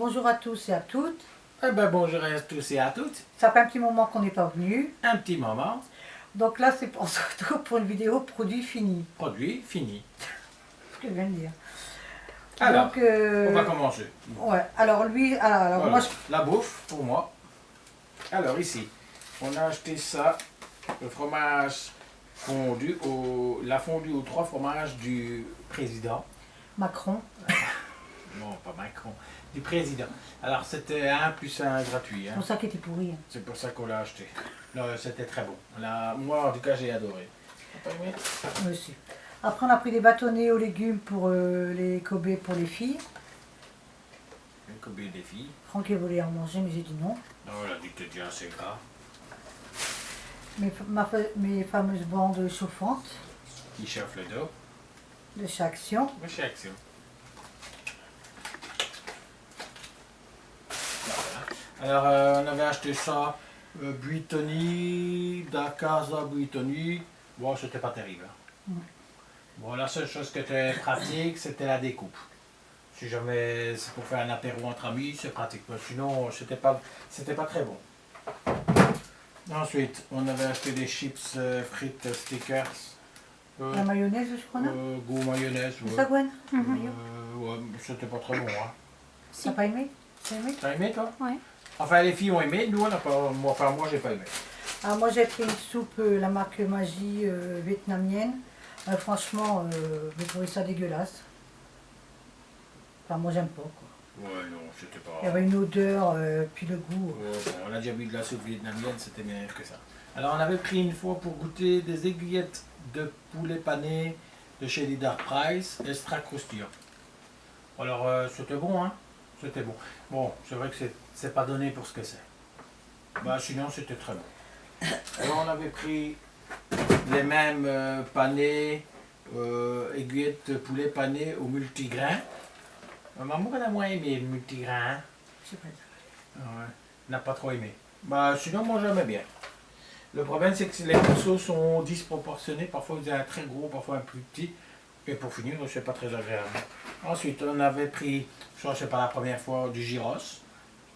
bonjour à tous et à toutes. Eh ben bonjour à tous et à toutes. Ça fait un petit moment qu'on n'est pas venu. Un petit moment. Donc là, c'est pour, surtout pour une vidéo produit fini. Produit fini. Ce que je viens de dire. Alors, Donc, on va commencer. ouais, alors lui, alors Voilà, moi, la bouffe pour moi. Alors ici, on a acheté ça, le fromage fondu, la fondue aux 3 fromages du président. Macron. Non, pas Macron, du président. Alors c'était 1 + 1 gratuit. C'est Hein. pour ça qu'il était pourri. Hein. C'est pour ça qu'on l'a acheté. C'était très bon. Moi en tout cas j'ai adoré. T'as pas aimé? Monsieur. Après, on a pris des bâtonnets aux légumes pour les Kobe pour les filles. Le Kobe des filles. Franck voulait en manger, mais j'ai dit non. Non, elle a dit que t'es déjà assez gras. Mes fameuses bandes chauffantes Qui chauffe le dos. de chez Action. De chez Action. Alors, on avait acheté ça, Buitoni, da Casa Buitoni. Bon, c'était pas terrible. Hein. Bon, la seule chose qui était pratique, c'était la découpe. Si jamais c'est pour faire un apéro entre amis, c'est pratique. Mais sinon, c'était pas très bon. Ensuite, on avait acheté des chips frites stickers. La mayonnaise, je crois, non Goût mayonnaise. C'est ça, Gwen Ouais, c'était pas très bon. Hein. T'as pas aimé? T'as aimé? T'as aimé, toi? Ouais. Enfin, les filles ont aimé, nous on n'a pas. Moi j'ai pas aimé. Alors moi j'ai pris une soupe, la marque Magie vietnamienne. Franchement, j'ai trouvé ça dégueulasse. Enfin moi j'aime pas quoi. Ouais, non, c'était pas. Il y avait une odeur, puis le goût. Ouais, bon, on a déjà bu de la soupe vietnamienne, c'était meilleur que ça. Alors on avait pris une fois pour goûter des aiguillettes de poulet pané de chez Leader Price, extra croustillant. Alors c'était bon, hein? C'était bon. Bon, c'est vrai que c'est pas donné pour ce que c'est. Bah sinon c'était très bon. Alors on avait pris les mêmes panés, aiguillettes de poulet pané au multigrain. Maman elle a moins aimé le multigrain. Hein? Je sais pas. Ouais, n'a pas trop aimé. Bah sinon moi j'aimais bien. Le problème c'est que les morceaux sont disproportionnés, parfois vous avez un très gros, parfois un plus petit. Et pour finir, c'est pas très agréable. Ensuite, on avait pris, ça c'est pas la première fois, du gyros.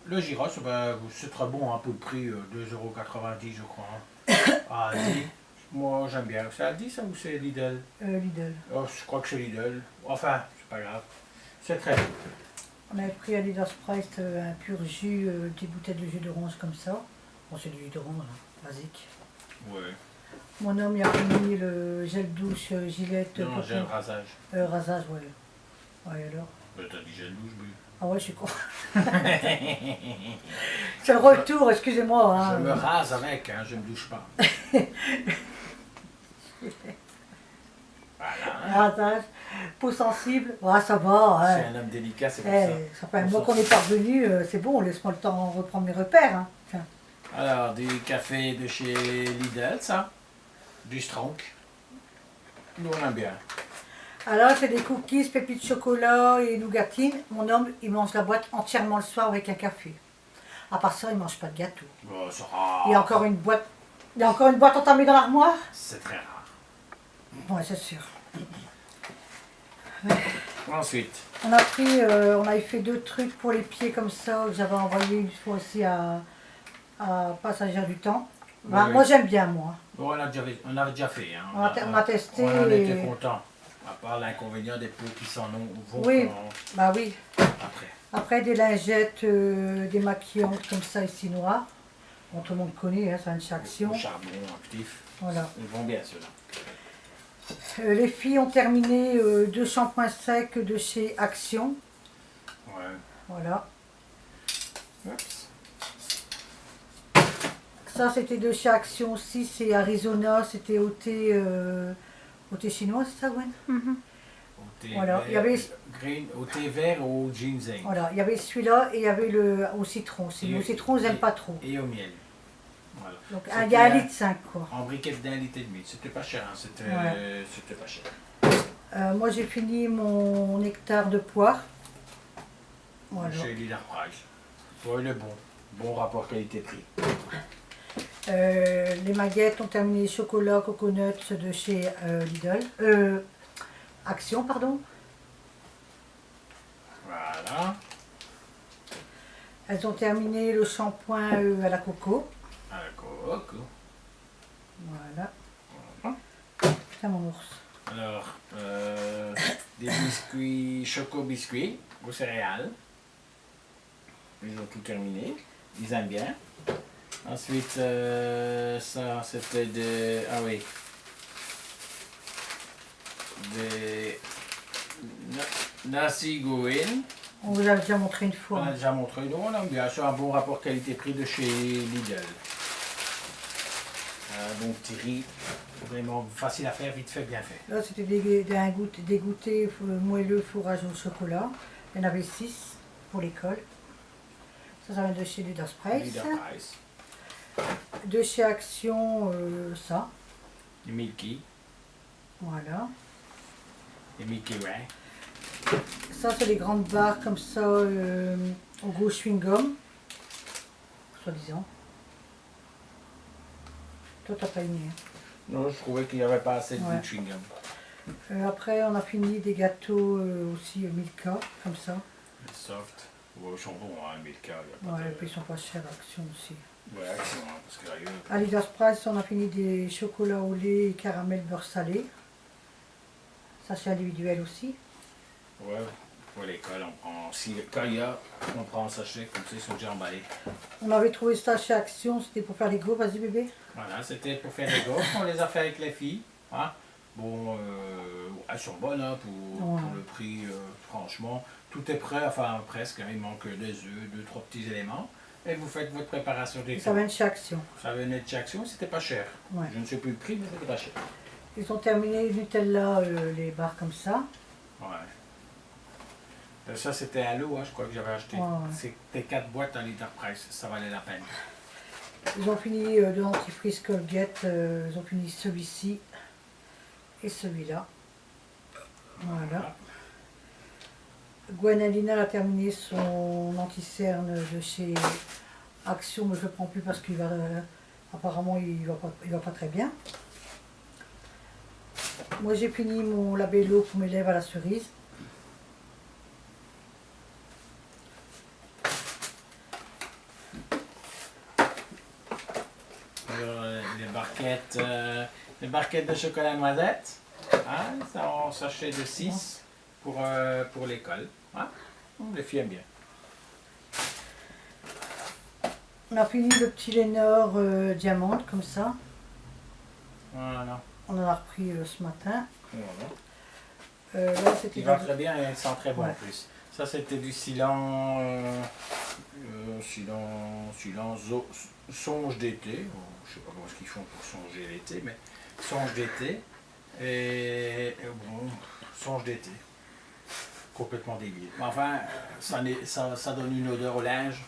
Le gyros, ben, c'est très bon hein, pour le prix, 2,90 € je crois. Hein. À Aldi. Moi j'aime bien. C'est Aldi ça ou c'est Lidl? Lidl. Oh, je crois que c'est Lidl. Enfin, c'est pas grave. C'est très bon. On avait pris à Leader's Price un pur jus, des bouteilles de jus d'orange comme ça. Bon c'est du jus d'orange, hein, basique. Ouais. Mon homme il a mis le gel douche Gillette. Non, j'ai un rasage. Rasage, ouais. Ouais alors. T'as dit gel douche, mais... Ah ouais, je suis con. C'est le retour, excusez-moi. Hein. Je me rase avec, hein, je ne me douche pas. Voilà. Rasage, peau sensible, ah, ça va. C'est Hein. un homme délicat, c'est pour ça. Ça fait un mois qu'on est parvenu, c'est bon, laisse-moi le temps de reprendre mes repères. Hein. Tiens. Alors, du café de chez Lidl, ça. Du Stronk. Nous, on aime bien. Alors, c'est des cookies, pépites de chocolat et nougatine. Mon homme, il mange la boîte entièrement le soir avec un café. À part ça, il ne mange pas de gâteau. Oh, c'est rare. Il y a encore une boîte. Il y a encore une boîte entamée dans l'armoire. C'est très rare. Ouais, c'est sûr. Ensuite, On a pris, on avait fait 2 trucs pour les pieds comme ça, que j'avais envoyé une fois aussi à Passagère du Temps. Bah, oui. moi j'aime bien moi. bon, on avait déjà fait. Hein. On a testé. On en était et- content. À part l'inconvénient des peaux qui s'en vont Oui, bah oui. après. Après des lingettes démaquillantes comme ça ici noires. Bon, tout le monde connaît, hein, ça vient de chez Action. Au charbon actif. Voilà. Ils vont bien ceux-là. Les filles ont terminé 2 shampoings secs de chez Action. Ouais. Voilà. Oups. Ça c'était de chez Action aussi, c'est Arizona, c'était au thé chinois, c'est ça Gwen? Au thé Voilà, vert, il y avait- green, au thé vert au ginseng. Voilà, il y avait celui-là et il y avait le au citron aussi. Mais au citron, ils n'aiment pas trop. Et au miel. Voilà. Donc C'était il y a 1,5 litre quoi. En briquette d'1,5 litre. C'était pas cher, hein. C'était pas cher. Moi j'ai fini mon nectar de poire. Voilà. Chez Leader Price. Ouais, il est bon. Bon rapport qualité-prix. Les maguettes ont terminé les chocolats coconuts de chez Lidl. Action, pardon. Voilà. Elles ont terminé le shampoing à la coco. À la coco. Voilà. C'est mon ours. Alors, des biscuits, choco biscuits aux céréales. Ils ont tout terminé. Ils aiment bien. Ensuite, ça c'était des. Ah oui. Des. Nasi goreng. On vous a déjà montré une On fois. a déjà montré. Nous, on aime bien. C'est un bon rapport qualité-prix de chez Lidl. Bon petit riz. Vraiment facile à faire, vite fait, bien fait. Là, c'était des goûters moelleux fourrage au chocolat. Il y en avait 6 pour l'école. Ça vient de chez Leader Price. Leader Price. De chez Action, ça. Les Milky. Voilà. Les Milky Way. Ça, c'est des grandes barres comme ça, au gros chewing-gum. Soi-disant. Toi, t'as pas aimé. Hein. Non, je trouvais qu'il n'y avait pas assez de Ouais. chewing-gum. Après, on a fini des gâteaux aussi Milka, comme ça. Les soft. Ouais, ils sont bons, hein, Milka. Y a pas Ouais, de... et puis ils sont pas chers à Action aussi. Ouais, Action, hein, parce que là, À Leader Price, on a fini des chocolats au lait et caramel beurre salé. Sachet individuel aussi. ouais, pour l'école, on prend. Quand il y a, on prend un sachet, comme ça, ils sont déjà emballés. On avait trouvé ça chez Action, c'était pour faire les gaufres. Vas-y bébé. Voilà, c'était pour faire des gaufres. On les a fait avec les filles. Hein. Bon, elles sont bonnes hein, pour le prix, franchement. Tout est prêt, enfin presque. Hein, il manque des œufs, 2-3 petits éléments. Et vous faites votre préparation des Ça vient de chez Action. Ça venait de chez Action, c'était pas cher. Ouais. Je ne sais plus le prix, mais c'était pas cher. Ils ont terminé Nutella, les barres comme ça. Ouais. Ça, c'était à l'eau, hein, je crois que j'avais acheté. Ouais, ouais. C'était 4 boîtes à Leader Price, ça valait la peine. Ils ont fini de dentifrice Colgate, ils ont fini celui-ci et celui-là. Voilà. Gwenalina a terminé son anti-cerne de chez Action, mais je ne le prends plus parce qu'il va apparemment il va pas très bien. Moi j'ai fini mon labello pour mes lèvres à la cerise. Alors, les barquettes de chocolat noisette, hein, ça en sachet de 6 pour l'école. Hein. Les filles aiment bien. On a fini le petit Lénore diamante comme ça. Voilà. On en a repris ce matin. Voilà. Là c'était Il va très bien et il sent très bon Ouais. en plus. Ça c'était du songe d'été. Je sais pas comment ce qu'ils font pour songer l'été, mais songe d'été. Et bon, songe d'été. Complètement débile. Mais enfin, ça donne une odeur au linge.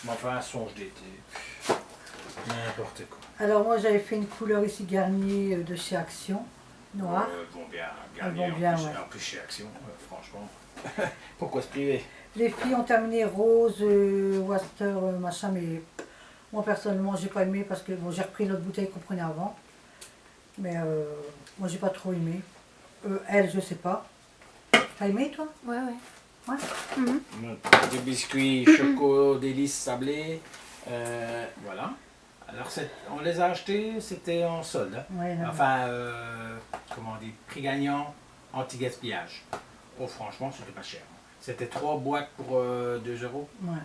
Mais enfin, songe d'été. N'importe quoi. Alors moi j'avais fait une couleur ici Garnier de chez Action, noir. Bon bien, Elles Garnier vont bien, en, plus, ouais. en plus chez Action, franchement. Pourquoi se priver? Les filles ont terminé rose, Waster, machin, mais moi personnellement j'ai pas aimé parce que bon, j'ai repris l'autre bouteille qu'on prenait avant. Mais moi j'ai pas trop aimé. Elle, je sais pas. T'as aimé toi? Ouais. Ouais. Des biscuits choco délices sablés. Voilà. Alors on les a achetés, c'était en solde. Hein. Ouais, non, Enfin, comment on dit, prix gagnant, anti-gaspillage. Oh franchement, c'était pas cher. C'était 3 boîtes pour 2 €. ouais.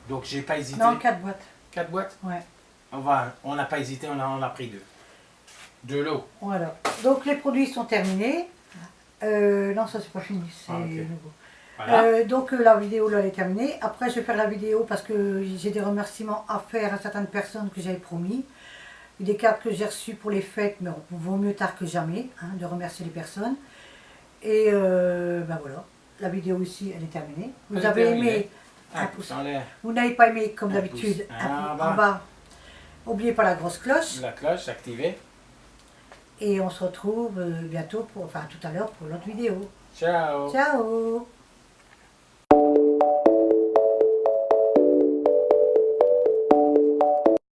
Donc j'ai pas hésité. Non, 4 boîtes. 4 boîtes? Ouais. On n'a pas hésité, on en a pris 2. De l'eau. Voilà. Donc les produits sont terminés. Non, ça c'est pas fini, c'est Ah, ok. nouveau. Voilà. Donc la vidéo là elle est terminée. Après je vais faire la vidéo parce que j'ai des remerciements à faire à certaines personnes que j'avais promis. Des cartes que j'ai reçues pour les fêtes, mais bon, vaut mieux tard que jamais, hein, de remercier les personnes. Et ben voilà, la vidéo ici elle est terminée. Vous Elle est avez terminée. aimé Un pouce en l'air. Vous n'avez pas aimé comme Un d'habitude, pouce un en pouce bas. en bas. N'oubliez pas la grosse cloche. La cloche activée. Et on se retrouve bientôt, enfin tout à l'heure pour l'autre vidéo. Ciao. Ciao!